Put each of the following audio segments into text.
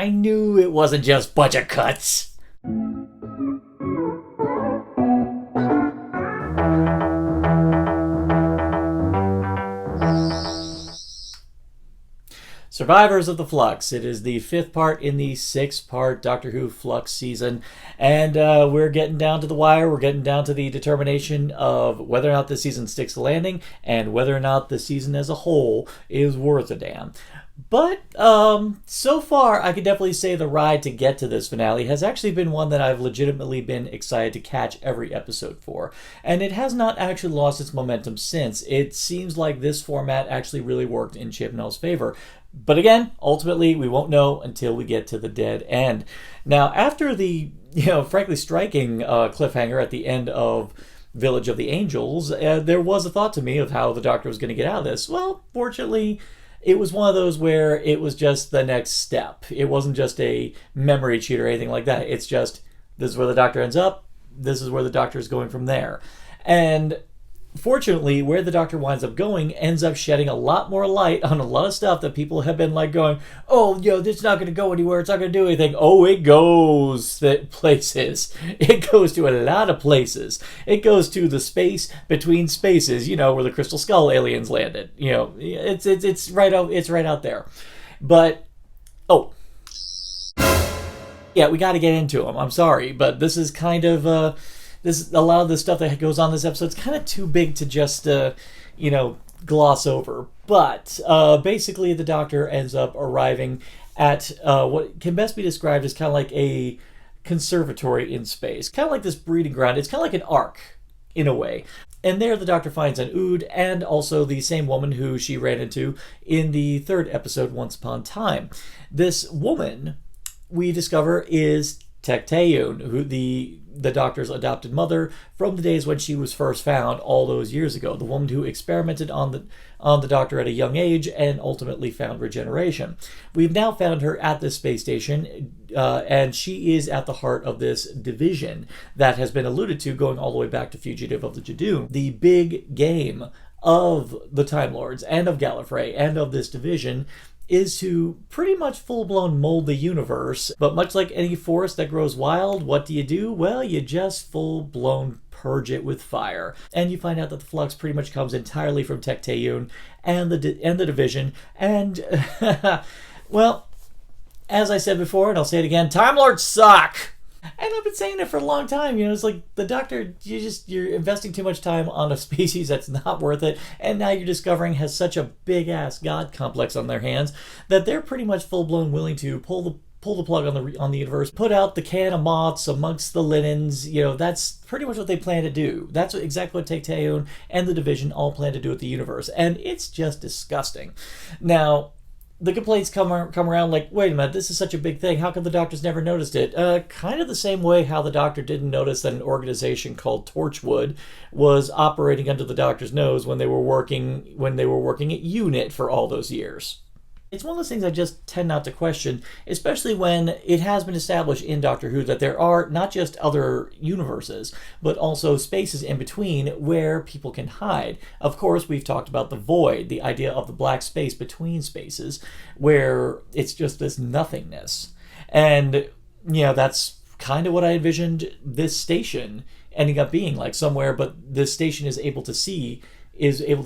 I knew it wasn't just budget cuts. Survivors of the Flux. It is the 5th part in the 6-part Doctor Who Flux season, and we're getting down to the wire. We're getting down to the determination of whether or not the season sticks the landing, and whether or not the season as a whole is worth a damn. But so far, I could definitely say the ride to get to this finale has actually been one that I've legitimately been excited to catch every episode for. And it has not actually lost its momentum since. It seems like this format actually really worked in Chibnall's favor. But again, ultimately, we won't know until we get to the dead end. Now, after the, frankly striking cliffhanger at the end of Village of the Angels, there was a thought to me of how the Doctor was going to get out of this. Well, fortunately, it was one of those where it was just the next step. It wasn't just a memory cheat or anything like that. It's just, this is where the Doctor ends up, this is where the Doctor is going from there. And fortunately, where the Doctor winds up going ends up shedding a lot more light on a lot of stuff that people have been like going, oh, this is not going to go anywhere, it's not going to do anything. Oh, it goes places. It goes to a lot of places. It goes to the space between spaces, where the Crystal Skull aliens landed. It's right out there. But, yeah, we got to get into them. I'm sorry, but this is kind of a lot of the stuff that goes on in this episode is kind of too big to just, gloss over. But basically, the Doctor ends up arriving at what can best be described as kind of like a conservatory in space. Kind of like this breeding ground. It's kind of like an ark, in a way. And there the Doctor finds an Ood and also the same woman who she ran into in the 3rd episode, Once Upon a Time. This woman, we discover, is Tecteun, who the Doctor's adopted mother from the days when she was first found all those years ago. The woman who experimented on the Doctor at a young age and ultimately found regeneration. We've now found her at this space station, and she is at the heart of this division that has been alluded to going all the way back to Fugitive of the Judoon. The big game of the Time Lords and of Gallifrey and of this division is to pretty much full-blown mold the universe. But much like any forest that grows wild, what do? Well, you just full-blown purge it with fire. And you find out that the Flux pretty much comes entirely from Tecteun and the division. And, well, as I said before, and I'll say it again, Time Lords suck! And I've been saying it for a long time. It's like the Doctor, you're investing too much time on a species that's not worth it, and now you're discovering has such a big ass god complex on their hands that they're pretty much full blown willing to pull the plug on the universe, put out the can of moths amongst the linens. That's pretty much what they plan to do. That's exactly what Tecteun and the division all plan to do with the universe, and it's just disgusting. Now, the complaints come around like, wait a minute, this is such a big thing. How come the Doctor's never noticed it? Kind of the same way how the Doctor didn't notice that an organization called Torchwood was operating under the Doctor's nose when they were working at UNIT for all those years. It's one of those things I just tend not to question, especially when it has been established in Doctor Who that there are not just other universes, but also spaces in between where people can hide. Of course, we've talked about the void, the idea of the black space between spaces, where it's just this nothingness. And, that's kind of what I envisioned this station ending up being like, somewhere, but this station is able to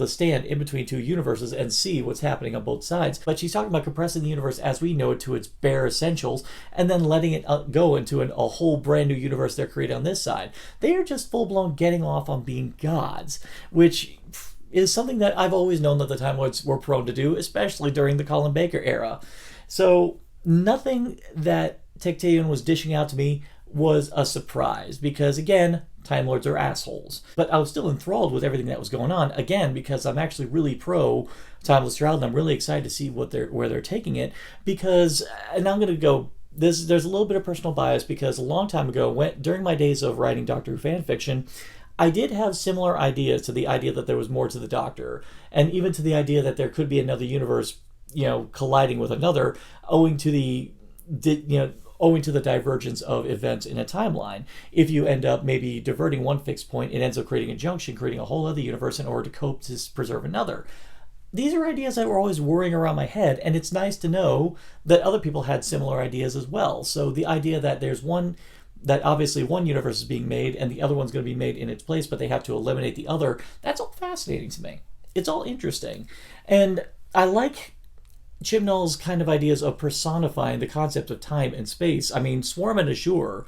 stand in between two universes and see what's happening on both sides. But she's talking about compressing the universe as we know it to its bare essentials and then letting it go into a whole brand new universe they're creating on this side. They are just full-blown getting off on being gods, which is something that I've always known that the Time Lords were prone to do, especially during the Colin Baker era. So nothing that Tecteun was dishing out to me was a surprise, because again, Time Lords are assholes. But I was still enthralled with everything that was going on, again, because I'm actually really pro Timeless Child, and I'm really excited to see where they're taking it, because, and I'm going to go, there's a little bit of personal bias, because a long time ago, during my days of writing Doctor Who fan fiction, I did have similar ideas to the idea that there was more to the Doctor, and even to the idea that there could be another universe, colliding with another, owing to the divergence of events in a timeline. If you end up maybe diverting one fixed point, it ends up creating a junction, creating a whole other universe in order to cope to preserve another. these are ideas that were always whirring around my head, and it's nice to know that other people had similar ideas as well. So the idea that there's that obviously one universe is being made and the other one's going to be made in its place, but they have to eliminate the other, that's all fascinating to me. It's all interesting. And I like Chibnall's kind of ideas of personifying the concept of time and space. I mean, Swarm and Azure,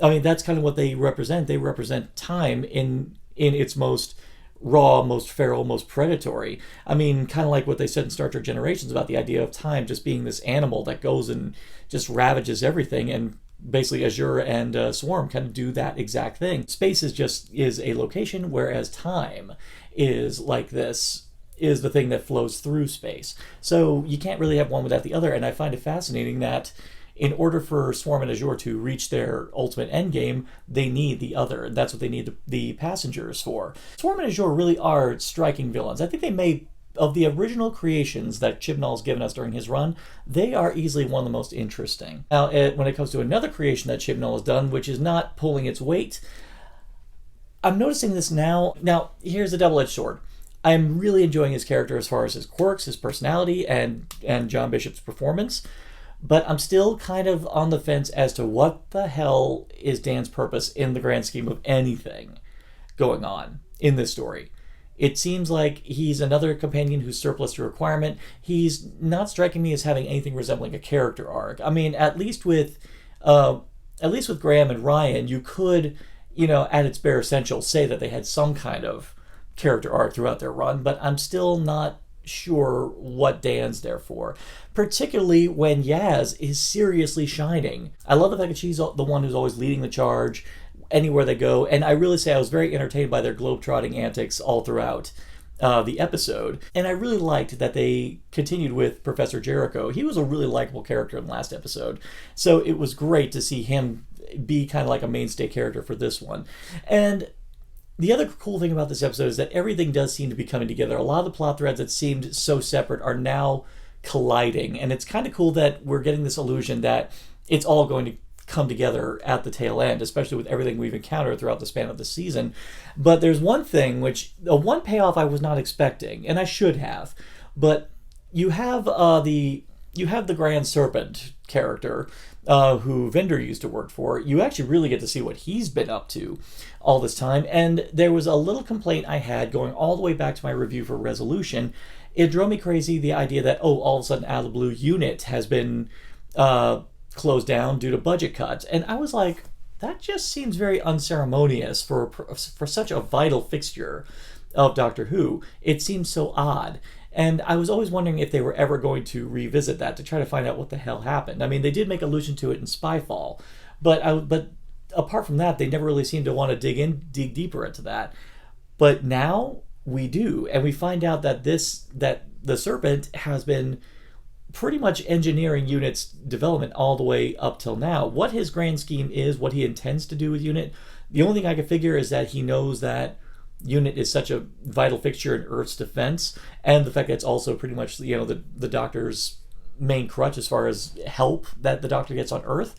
I mean, that's kind of what they represent. They represent time in its most raw, most feral, most predatory. I mean, kind of like what they said in Star Trek Generations about the idea of time just being this animal that goes and just ravages everything, and basically Azure and Swarm kind of do that exact thing. Space is a location, whereas time is like this, is the thing that flows through space. So you can't really have one without the other, and I find it fascinating that in order for Swarm and Azure to reach their ultimate endgame, they need the other, and that's what they need the passengers for. Swarm and Azure really are striking villains. I think they may, of the original creations that Chibnall's given us during his run, they are easily one of the most interesting. Now, when it comes to another creation that Chibnall has done, which is not pulling its weight, I'm noticing this now. Now, here's a double-edged sword. I'm really enjoying his character as far as his quirks, his personality, and John Bishop's performance. But I'm still kind of on the fence as to what the hell is Dan's purpose in the grand scheme of anything going on in this story. It seems like he's another companion who's surplus to requirement. He's not striking me as having anything resembling a character arc. I mean, at least with Graham and Ryan, you could, at its bare essentials, say that they had some kind of character arc throughout their run, but I'm still not sure what Dan's there for, particularly when Yaz is seriously shining. I love the fact that she's the one who's always leading the charge anywhere they go, and I really say I was very entertained by their globe-trotting antics all throughout the episode, and I really liked that they continued with Professor Jericho. He was a really likable character in the last episode, so it was great to see him be kind of like a mainstay character for this one. And the other cool thing about this episode is that everything does seem to be coming together. A lot of the plot threads that seemed so separate are now colliding, and it's kind of cool that we're getting this illusion that it's all going to come together at the tail end, especially with everything we've encountered throughout the span of the season. But there's one thing one payoff I was not expecting, and I should have, but you have the Grand Serpent character, who Vendor used to work for. You actually really get to see what he's been up to all this time. And there was a little complaint I had going all the way back to my review for Resolution. It drove me crazy, the idea that, all of a sudden, out of the blue, Unit has been closed down due to budget cuts. And I was like, that just seems very unceremonious for such a vital fixture of Doctor Who. It seems so odd. And I was always wondering if they were ever going to revisit that to try to find out what the hell happened. I mean, they did make allusion to it in Spyfall, but apart from that, they never really seemed to want to dig deeper into that. But now we do, and we find out that the Serpent has been pretty much engineering Unit's development all the way up till now. What his grand scheme is, what he intends to do with Unit, the only thing I can figure is that he knows that Unit is such a vital fixture in Earth's defense, and the fact that it's also pretty much the Doctor's main crutch as far as help that the Doctor gets on Earth.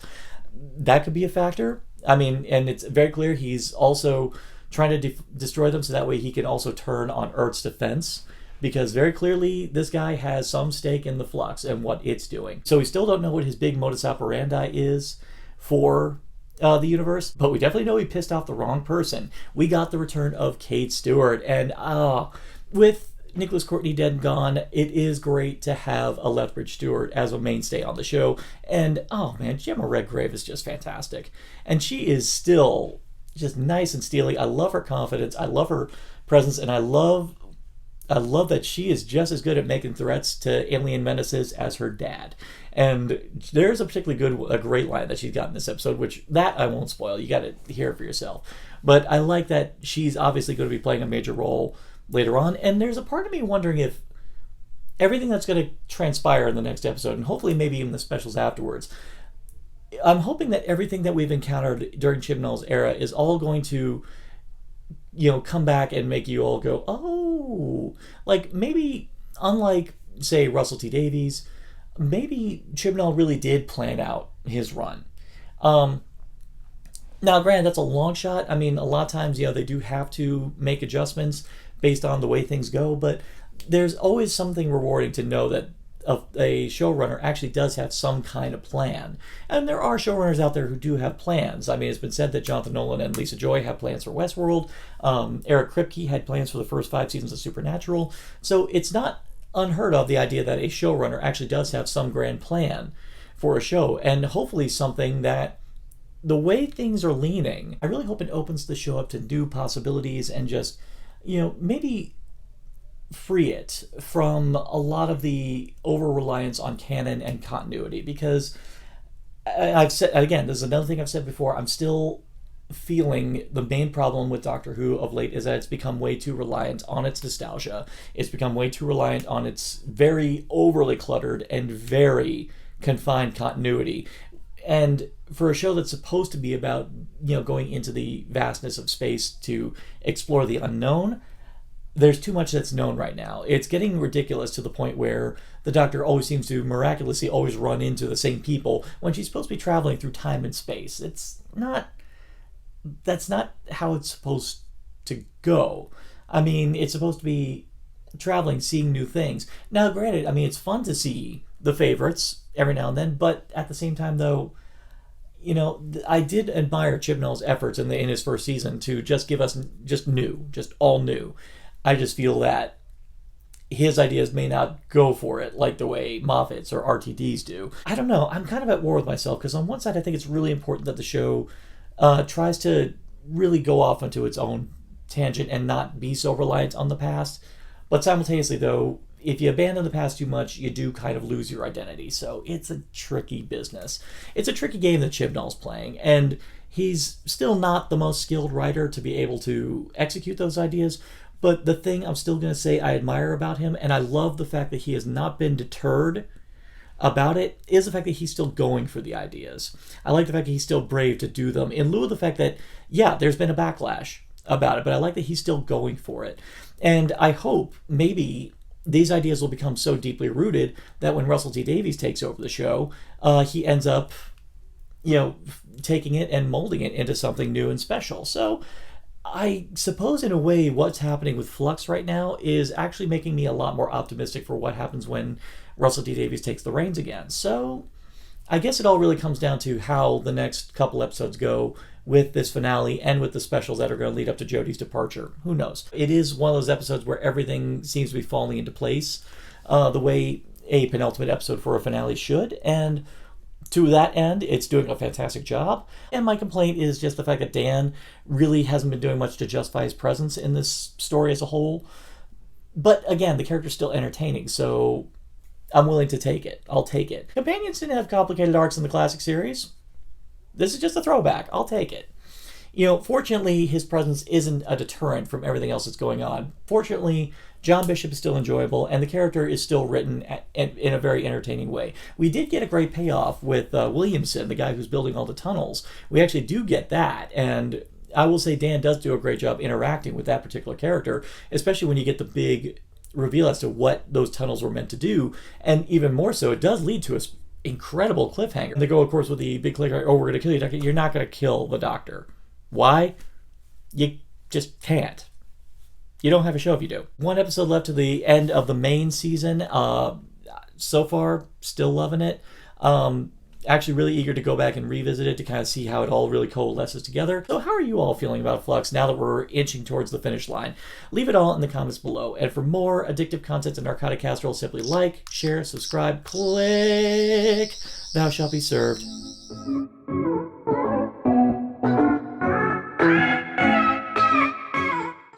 That could be a factor. I mean, and it's very clear he's also trying to destroy them so that way he can also turn on Earth's defense, because very clearly this guy has some stake in the Flux and what it's doing. So we still don't know what his big modus operandi is for the universe, but we definitely know he pissed off the wrong person. We got the return of Kate Stewart, and with Nicholas Courtney dead and gone, it is great to have a Lethbridge Stewart as a mainstay on the show. And oh man, Gemma Redgrave is just fantastic, and she is still just nice and steely. I love her confidence, I love her presence, and I love that she is just as good at making threats to alien menaces as her dad. And there's a great line that she's got in this episode, which that I won't spoil. You got to hear it for yourself. But I like that she's obviously going to be playing a major role later on. And there's a part of me wondering if everything that's going to transpire in the next episode, and hopefully maybe even the specials afterwards, I'm hoping that everything that we've encountered during Chibnall's era is all going to come back and make you all go, oh, like maybe unlike, say, Russell T Davies, maybe Chibnall really did plan out his run. Now, granted, that's a long shot. I mean, a lot of times, they do have to make adjustments based on the way things go, but there's always something rewarding to know that a showrunner actually does have some kind of plan. And there are showrunners out there who do have plans. I mean, it's been said that Jonathan Nolan and Lisa Joy have plans for Westworld. Eric Kripke had plans for the first 5 seasons of Supernatural. So it's not unheard of, the idea that a showrunner actually does have some grand plan for a show. And hopefully something that, the way things are leaning, I really hope it opens the show up to new possibilities and just, maybe free it from a lot of the over-reliance on canon and continuity. Because I've said, again, this is another thing I've said before, I'm still feeling the main problem with Doctor Who of late is that it's become way too reliant on its nostalgia. It's become way too reliant on its very overly cluttered and very confined continuity. And for a show that's supposed to be about, going into the vastness of space to explore the unknown, there's too much that's known right now. It's getting ridiculous to the point where the Doctor always seems to miraculously always run into the same people when she's supposed to be traveling through time and space. That's not how it's supposed to go. I mean, it's supposed to be traveling, seeing new things. Now, granted, I mean, it's fun to see the favorites every now and then, but at the same time, though, I did admire Chibnall's efforts in his first season to just give us just all new. I just feel that his ideas may not go for it like the way Moffat's or RTD's do. I don't know. I'm kind of at war with myself because on one side I think it's really important that the show tries to really go off into its own tangent and not be so reliant on the past. But simultaneously, though, if you abandon the past too much, you do kind of lose your identity. So it's a tricky business. It's a tricky game that Chibnall's playing. And he's still not the most skilled writer to be able to execute those ideas. But the thing I'm still going to say I admire about him, and I love the fact that he has not been deterred about it, is the fact that he's still going for the ideas. I like the fact that he's still brave to do them, in lieu of the fact that, yeah, there's been a backlash about it, but I like that he's still going for it. And I hope maybe these ideas will become so deeply rooted that when Russell T Davies takes over the show, he ends up, taking it and molding it into something new and special. So I suppose in a way what's happening with Flux right now is actually making me a lot more optimistic for what happens when Russell T Davies takes the reins again. So I guess it all really comes down to how the next couple episodes go with this finale and with the specials that are going to lead up to Jodie's departure. Who knows? It is one of those episodes where everything seems to be falling into place the way a penultimate episode for a finale should, and to that end, it's doing a fantastic job. And my complaint is just the fact that Dan really hasn't been doing much to justify his presence in this story as a whole. But again, the character's still entertaining, so I'm willing to take it. I'll take it. Companions didn't have complicated arcs in the classic series. This is just a throwback. I'll take it. Fortunately, his presence isn't a deterrent from everything else that's going on. Fortunately, John Bishop is still enjoyable, and the character is still written in a very entertaining way. We did get a great payoff with Williamson, the guy who's building all the tunnels. We actually do get that, and I will say Dan does do a great job interacting with that particular character, especially when you get the big reveal as to what those tunnels were meant to do, and even more so, it does lead to an incredible cliffhanger. And they go, of course, with the big cliffhanger, oh, we're going to kill you, Doctor. You're not going to kill the Doctor. Why? You just can't. You don't have a show if you do. One episode left to the end of the main season. So far, still loving it. Actually really eager to go back and revisit it to kind of see how it all really coalesces together. So how are you all feeling about Flux now that we're inching towards the finish line? Leave it all in the comments below. And for more addictive content and narcotic casserole, simply like, share, subscribe, click. Thou shalt be served.